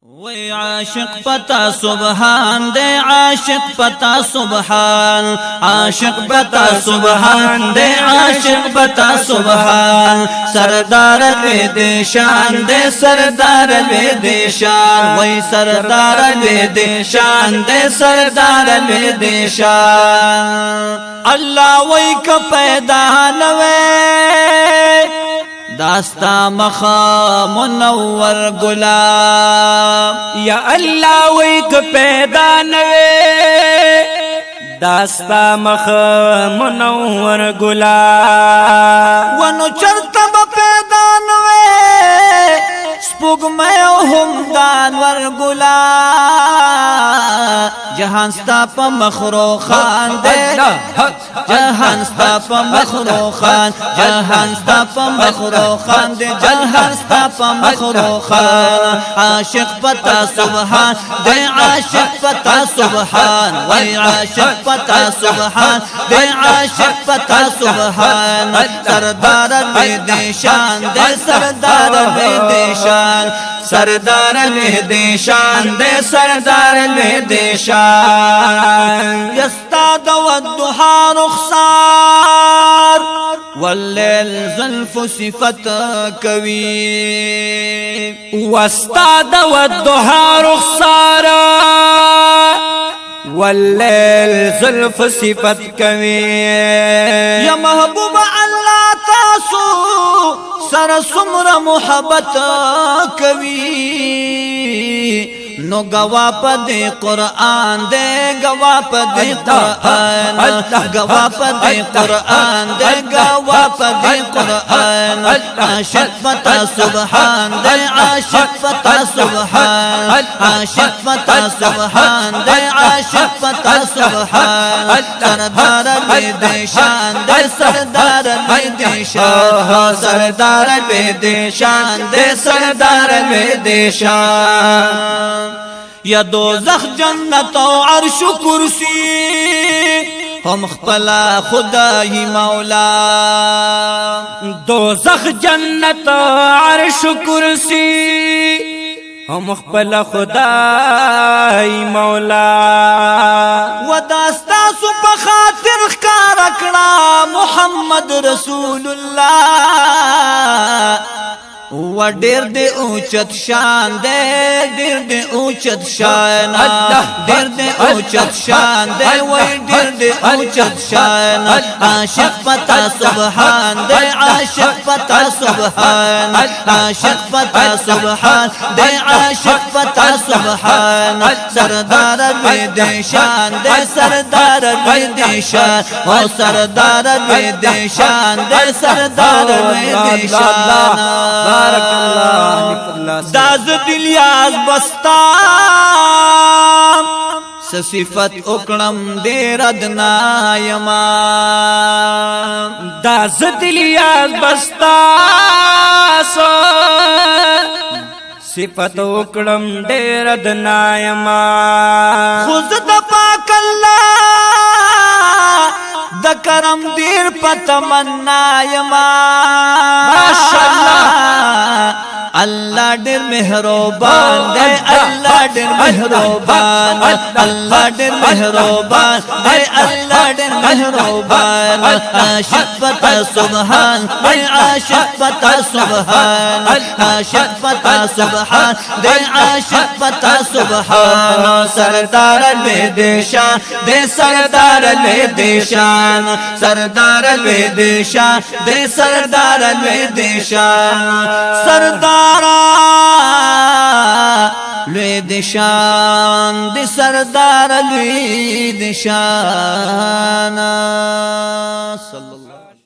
وی عاشق پتا سبحان دے عاشق پتا سبحان عاشق پتا سبحان دے عاشق پتا سبحان سردار بے دے شان دے سردار بے دے شان وی سردار بے دے شان دے سردار بے دے شان اللہ وی کا پیدا نوے داستا مخا منور گلاب یا اللہ ویک پیدا نوے داستا مخا منور گلاب ونو چرتب پیدا نوے سپوگ میو ہم دانور گلاب جہان ستا پا مخروخان دے جہان ستا پا مخروخان جہان ستا پا مخروخان دے جہان ستا پا مخروخان عاشق پتا سبحان دے عاشق پتا سبحان وی عاشق پتا سبحان دے عاشق پتا سبحان سردار بے دے شان دے سردار بے دے شان سردار بے دے شان دے سردار بے دے شان یستاد والضحا رخصار واللیل زلف صفت کوي واستاد والضحا رخصار واللیل زلف صفت کوي یا محبوب اللہ تاسو سر سمر محبت کوي نو گوا پا دے قرآن دے گوا پا دے قرآن گوا پا دے قرآن دے گوا پا دے قرآن عاشق پتا سبحان دے عاشق پتا سبحان عاشق پتا سبحان دے عاشق پتا سبحان سردار بے دے شان دے سردار بے دے شان سردار بے دے شان دے سردار بے دے شان یا دوزخ جنت و عرش و کرسی ہم خپلا خدای مولا دوزخ جنت عرش کرسی ہم خپلا خدای مولا و داستا سو بخاطر خکار اکڑا محمد رسول اللہ و دیر دے اوچت شان دے دیر دے اوچت شان دیر دے اوچت شان دے وی دیر دے اوچت شان عاشق پتا سبحان دے عاشق پتا سبحان عاشق پتا سبحان دے عاشق پتا سبحان سردار بے دے شان دے سردار بے دے شان و سردار بے دے شان دے سردار بے دے شان بارک اللہ داز دلیاز بستا صفت اکڑم دیر ادنا یما داز دلیاز بستا صفت اکڑم دیر ادنا یما خود دا پاک اللہ دا کرم دیر پتمنا یما ماشاءاللہ اللہ ڈر مہروبان دے اللہ ڈر مہروبان اللہ ڈر مہروبان دے اللہ ڈر مہروبان عاشق پتا سبحان دے عاشق پتا سبحان عاشق پتا سبحان دے عاشق پتا سبحان سردار بے دے شان دے سردار بے دے شان سردار بے دے شان دے سردار بے دے شان سردار لوی دشان دی سردار لوی دشان